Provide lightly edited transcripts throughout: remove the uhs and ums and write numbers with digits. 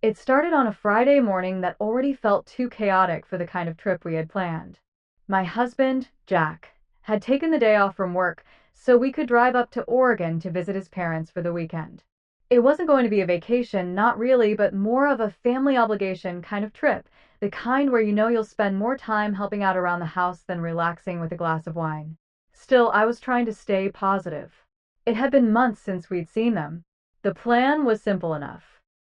It started on a Friday morning that already felt too chaotic for the kind of trip we had planned. My husband, Jack, had taken the day off from work so we could drive up to Oregon to visit his parents for the weekend. It wasn't going to be a vacation, not really, but more of a family obligation kind of trip, the kind where you know you'll spend more time helping out around the house than relaxing with a glass of wine. Still, I was trying to stay positive. It had been months since we'd seen them. The plan was simple enough.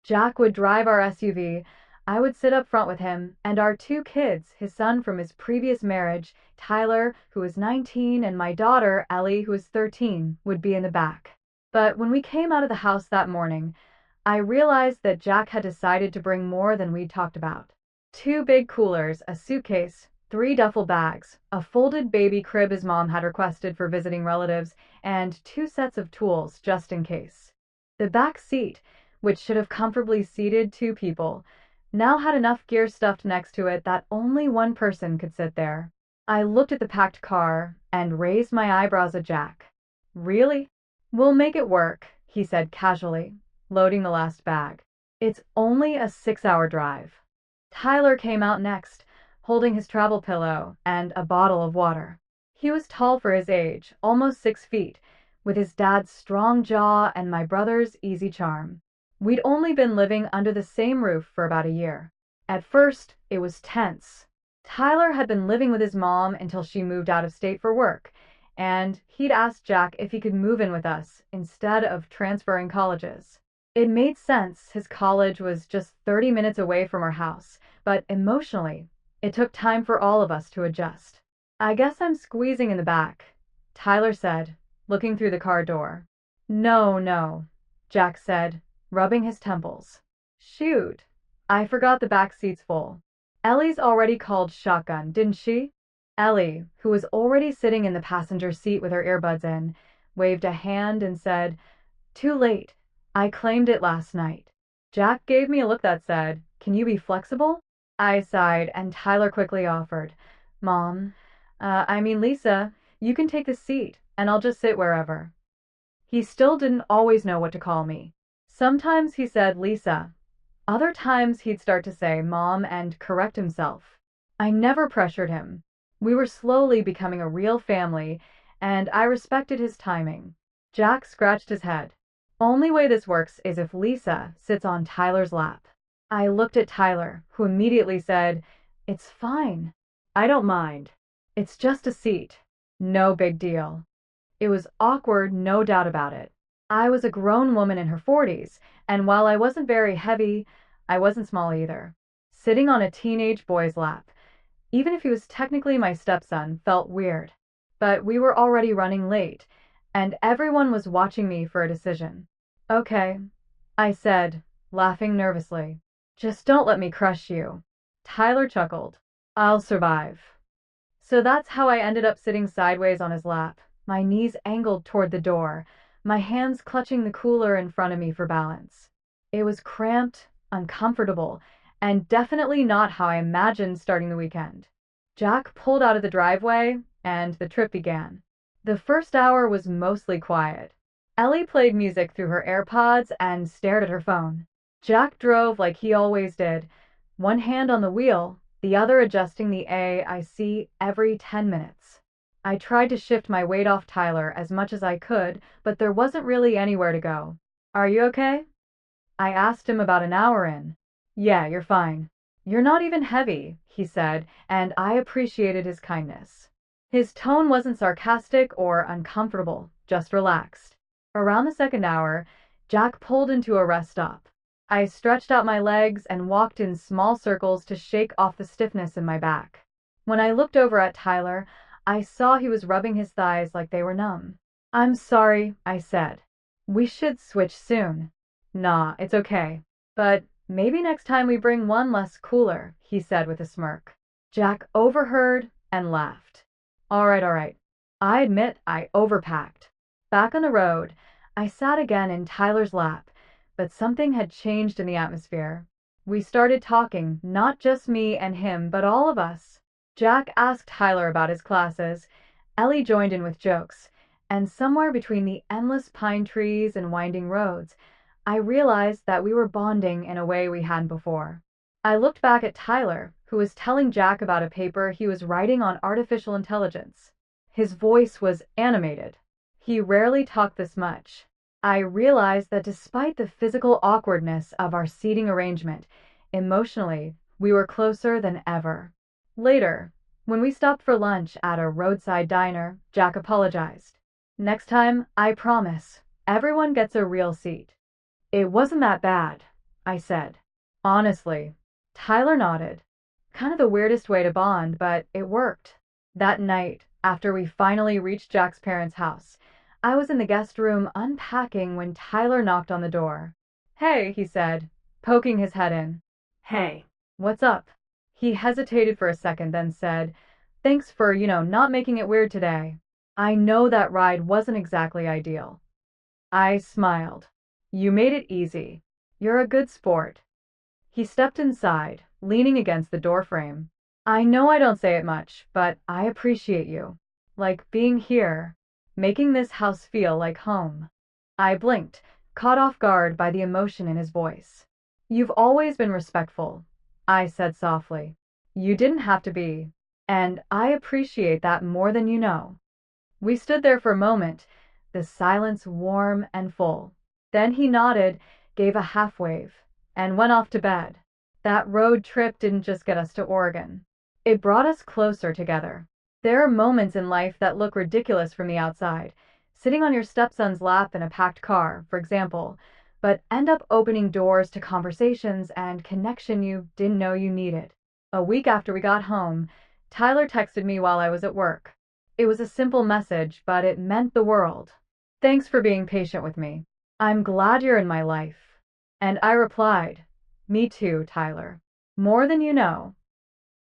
Jack would drive our SUV, I would sit up front with him, and our two kids, his son from his previous marriage, Tyler, who was 19, and my daughter, Ellie, who was 13, would be in the back. But when we came out of the house that morning, I realized that Jack had decided to bring more than we'd talked about. Two big coolers, a suitcase, 3 duffel bags, a folded baby crib his mom had requested for visiting relatives, and 2 sets of tools just in case. The back seat, which should have comfortably seated 2 people, now had enough gear stuffed next to it that only one person could sit there. I looked at the packed car and raised my eyebrows at Jack. Really? We'll make it work, he said casually, loading the last bag. It's only a 6-hour drive. Tyler came out next, holding his travel pillow and a bottle of water. He was tall for his age, almost 6 feet, with his dad's strong jaw and my brother's easy charm. We'd only been living under the same roof for about a year. At first, it was tense. Tyler had been living with his mom until she moved out of state for work, and he'd asked Jack if he could move in with us instead of transferring colleges. It made sense. His college was just 30 minutes away from our house, but emotionally, it took time for all of us to adjust. I guess I'm squeezing in the back, Tyler said, looking through the car door. No, Jack said, rubbing his temples. Shoot, I forgot the back seat's full. Ellie's already called shotgun, didn't she? Ellie, who was already sitting in the passenger seat with her earbuds in, waved a hand and said, "Too late. I claimed it last night." Jack gave me a look that said, "Can you be flexible?" I sighed, and Tyler quickly offered, "Mom, Lisa, you can take the seat, and I'll just sit wherever." He still didn't always know what to call me. Sometimes he said Lisa. Other times he'd start to say Mom and correct himself. I never pressured him. We were slowly becoming a real family, and I respected his timing. Jack scratched his head. Only way this works is if Lisa sits on Tyler's lap. I looked at Tyler, who immediately said, "It's fine. I don't mind. It's just a seat. No big deal." It was awkward, no doubt about it. I was a grown woman in her 40s, and while I wasn't very heavy, I wasn't small either. Sitting on a teenage boy's lap, even if he was technically my stepson, felt weird. But we were already running late, and everyone was watching me for a decision. "Okay," I said, laughing nervously. "Just don't let me crush you." Tyler chuckled. "I'll survive." So that's how I ended up sitting sideways on his lap, my knees angled toward the door, my hands clutching the cooler in front of me for balance. It was cramped, uncomfortable, and definitely not how I imagined starting the weekend. Jack pulled out of the driveway, and the trip began. The first hour was mostly quiet. Ellie played music through her AirPods and stared at her phone. Jack drove like he always did, one hand on the wheel, the other adjusting the AIC every 10 minutes. I tried to shift my weight off Tyler as much as I could, but there wasn't really anywhere to go. "Are you okay?" I asked him about an hour in. "Yeah, you're fine. You're not even heavy," he said, and I appreciated his kindness. His tone wasn't sarcastic or uncomfortable, just relaxed. Around the second hour, Jack pulled into a rest stop. I stretched out my legs and walked in small circles to shake off the stiffness in my back. When I looked over at Tyler, I saw he was rubbing his thighs like they were numb. "I'm sorry," I said. "We should switch soon." "Nah, it's okay. But maybe next time we bring one less cooler," he said with a smirk. Jack overheard and laughed. All right. I admit I overpacked. Back on the road, I sat again in Tyler's lap, but something had changed in the atmosphere. We started talking, not just me and him, but all of us. Jack asked Tyler about his classes, Ellie joined in with jokes, and somewhere between the endless pine trees and winding roads, I realized that we were bonding in a way we hadn't before. I looked back at Tyler, who was telling Jack about a paper he was writing on artificial intelligence. His voice was animated. He rarely talked this much. I realized that despite the physical awkwardness of our seating arrangement, emotionally, we were closer than ever. Later, when we stopped for lunch at a roadside diner, Jack apologized. Next time, I promise, everyone gets a real seat. It wasn't that bad, I said. Honestly. Tyler nodded. Kind of the weirdest way to bond, but it worked. That night, after we finally reached Jack's parents' house, I was in the guest room unpacking when Tyler knocked on the door. Hey, he said, poking his head in. Hey, what's up? He hesitated for a second, then said, thanks for, not making it weird today. I know that ride wasn't exactly ideal. I smiled. You made it easy. You're a good sport. He stepped inside, leaning against the doorframe. I know I don't say it much, but I appreciate you. Like being here, making this house feel like home. I blinked, caught off guard by the emotion in his voice. You've always been respectful, I said softly. You didn't have to be, and I appreciate that more than you know. We stood there for a moment, the silence warm and full. Then he nodded, gave a half wave, and went off to bed. That road trip didn't just get us to Oregon. It brought us closer together. There are moments in life that look ridiculous from the outside, sitting on your stepson's lap in a packed car, for example, but end up opening doors to conversations and connection you didn't know you needed. A week after we got home, Tyler texted me while I was at work. It was a simple message, but it meant the world. Thanks for being patient with me. I'm glad you're in my life. And I replied, me too, Tyler. More than you know.